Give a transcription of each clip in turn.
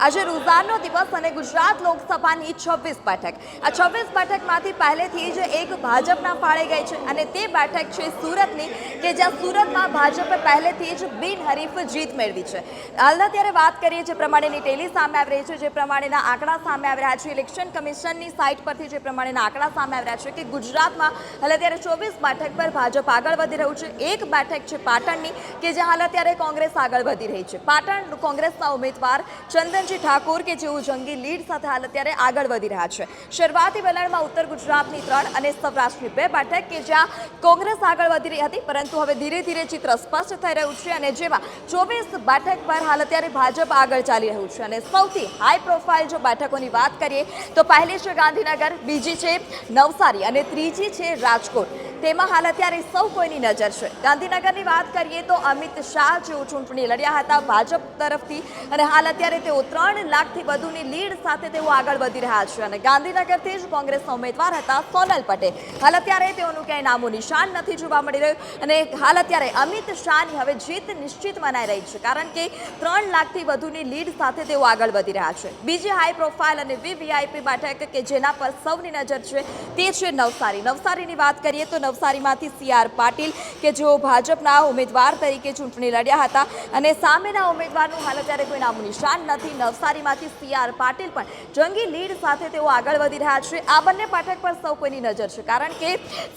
આજે રોજાનો દિવસ અને ગુજરાત લોકસભાની 26 બેઠક આ 26 બેઠકમાંથી પહેલેથી જ એક ભાજપના ફાળે ગઈ છે અને તે બેઠક છે સુરતની કે જ્યાં સુરતમાં ભાજપે પહેલેથી જ બિનહરીફ જીત મેળવી છે। હાલ અત્યારે વાત કરીએ જે પ્રમાણેની ટેલી સામે આવી રહી છે, જે પ્રમાણેના આંકડા સામે આવી રહ્યા છે, ઇલેક્શન કમિશનની સાઇટ પરથી જે પ્રમાણેના આંકડા સામે આવી રહ્યા છે કે ગુજરાતમાં હાલ અત્યારે 24 બેઠક પર ભાજપ આગળ વધી રહ્યું છે। એક બેઠક છે પાટણની કે જ્યાં હાલ અત્યારે કોંગ્રેસ આગળ વધી રહી છે। પાટણ કોંગ્રેસના ઉમેદવાર ચંદનજી ઠાકોર કે જેઓ જંગી લીડ સાથે હાલ અત્યારે આગળ વધી રહ્યા છે। શરૂઆતી વલણમાં ઉત્તર ગુજરાતની 3 અને સૌરાષ્ટ્રની 2 બેઠક કે જ્યાં કોંગ્રેસ આગળ વધી રહી હતી, પરંતુ હવે ધીરે ધીરે ચિત્ર સ્પષ્ટ થઈ રહ્યું છે અને જેમાં 24 બેઠક પર હાલ અત્યારે ભાજપ આગળ ચાલી રહ્યું છે। અને સૌથી હાઈ પ્રોફાઇલ જો બેઠકોની વાત કરીએ તો પહેલી છે ગાંધીનગર, બીજી છે નવસારી અને ત્રીજી છે રાજકોટ। તેમાં હાલ અત્યારે સૌ કોઈની નજર છે। ગાંધીનગરની વાત કરીએ તો અમિત શાહ જેઓ ચૂંટણી લડ્યા હતા ભાજપ તરફથી અને હાલ અત્યારે તેઓ 3 લાખથી વધુની લીડ સાથે તેઓ આગળ વધી રહ્યા છે અને ગાંધીનગરથી જ કોંગ્રેસના ઉમેદવાર હતા સોનલ પટેલ। હાલ અત્યારે તેઓનું ક્યાંય નામો નિશાન નથી જોવા મળી રહ્યું અને હાલ અત્યારે અમિત શાહની હવે જીત નિશ્ચિત મનાઈ રહી છે, કારણ કે 3 લાખથી વધુની લીડ સાથે તેઓ આગળ વધી રહ્યા છે। બીજી હાઈ પ્રોફાઇલ અને વીવીઆઈપી બેઠક કે જેના પર સૌની નજર છે તે છે નવસારી। નવસારીની વાત કરીએ તો નવસારીમાંથી CR પાટીલ કે જેઓ ભાજપના ઉમેદવાર તરીકે ચૂંટણી લડ્યા હતા અને સામેના ઉમેદવારનું હાલ અત્યારે કોઈ નામું નિશાન નથી। નવસારીમાંથી CR પાટીલ પણ જંગી લીડ સાથે તેઓ આગળ વધી રહ્યા છે। આ બંને બેઠક પર સૌ કોઈની નજર છે, કારણ કે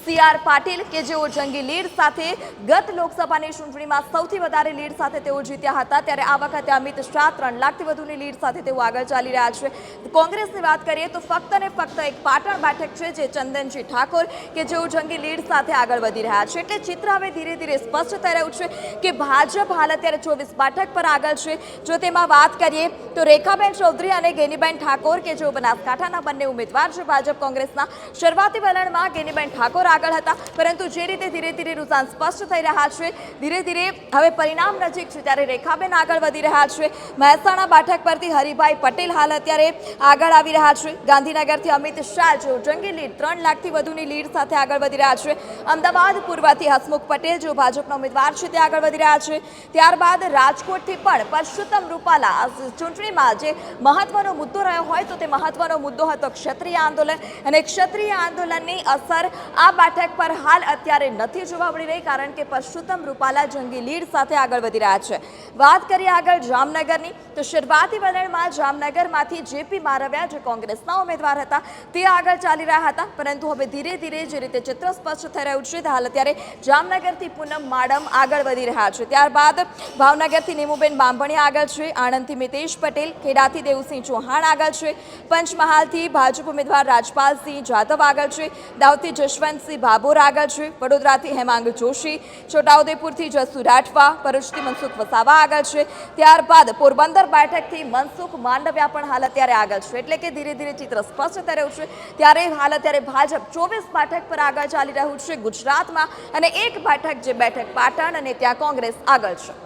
CR પાટીલ કે જેઓ જંગી લીડ સાથે ગત લોકસભાની ચૂંટણીમાં સૌથી વધારે લીડ સાથે તેઓ જીત્યા હતા, ત્યારે આ વખતે અમિત શાહ 3 લાખથી વધુની લીડ સાથે તેઓ આગળ ચાલી રહ્યા છે। કોંગ્રેસની વાત કરીએ તો ફક્ત ને ફક્ત એક પાટણ બેઠક છે જે ચંદનજી ઠાકોર કે જેઓ જંગી લીડ સાથે આગળ વધી રહ્યા છે। એટલે ચિત્ર હવે ધીરે ધીરે સ્પષ્ટ થઈ રહ્યું છે કે ભાજપ હાલ અત્યારે 24 બેઠક પર આગળ છે। જો તેમાં વાત કરીએ તો રેખાબેન ચૌધરી અને ગેનીબેન ઠાકોર કે જેઓ બનાસકાંઠાના બંને ઉમેદવાર છે ભાજપ કોંગ્રેસના, શરૂઆતી વલણમાં ગેનીબેન ઠાકોર આગળ હતા, પરંતુ જે રીતે ધીરે ધીરે રૂઝાન સ્પષ્ટ થઈ રહ્યા છે, ધીરે ધીરે હવે પરિણામ નજીક છે ત્યારે રેખાબેન આગળ વધી રહ્યા છે। મહેસાણા બેઠક પરથી હરિભાઈ પટેલ હાલ અત્યારે આગળ આવી રહ્યા છે। ગાંધીનગરથી અમિત શાહ જેઓ જંગી લીડ 3 લાખથી વધુની લીડ સાથે આગળ વધી રહ્યા છે। અમદાવાદ પૂર્વથી હસમુખ પટેલ જેઓ ભાજપના ઉમેદવાર છે તે આગળ વધી રહ્યા છે। ત્યારબાદ રાજકોટથી પણ પરસોત્તમ રૂપાલા ચૂંટણીમાં જે મહત્વનો મુદ્દો રહ્યો હોય તો તે મહત્વનો મુદ્દો હતો ક્ષત્રિય આંદોલન અને ક્ષત્રિય આંદોલનની અસર આ બેઠક પર હાલ અત્યારે નથી જોવા મળી રહી, કારણ કે પરસોત્તમ રૂપાલા જંગી લીડ સાથે આગળ વધી રહ્યા છે। વાત કરીએ આગળ જામનગરની તો શરૂઆતી વલણમાં જામનગરમાંથી જેપી મારવિયા જે કોંગ્રેસના ઉમેદવાર હતા તે આગળ ચાલી રહ્યા હતા, પરંતુ હવે ધીરે ધીરે જે રીતે ચિત્ર સ્પષ્ટ થઈ રહ્યું છે હાલ અત્યારે જામનગરથી પૂનમ માડમ આગળ વધી રહ્યા છે। ત્યારબાદ ભાવનગરથી નીમુબેન બાંભણિયા આગળ છે, આણંદથી મિતેશ પટેલ, ખેડાથી દેવસિંહ ચૌહાણ આગળ છે, પંચમહાલથી ભાજપ ઉમેદવાર રાજપાલસિંહ જાધવ આગળ છે, દાહોદથી જશવંતસિંહ ભાભોર આગળ છે, વડોદરાથી હેમાંગ જોશી, છોટાઉદેપુરથી જસુ રાઠવા, ભરૂચથી મનસુખ વસાવા આગળ છે, ત્યારબાદ પોરબંદર બેઠકથી મનસુખ માંડવિયા પણ હાલ અત્યારે આગળ છે। એટલે કે ધીરે ધીરે ચિત્ર સ્પષ્ટ થઈ રહ્યું છે, ત્યારે હાલ અત્યારે ભાજપ 24 બેઠક પર આગળ ચાલી રહ્યું છે ગુજરાતમાં અને એક બેઠક જે બેઠક પાટણ અને ત્યાં કોંગ્રેસ આગળ છે।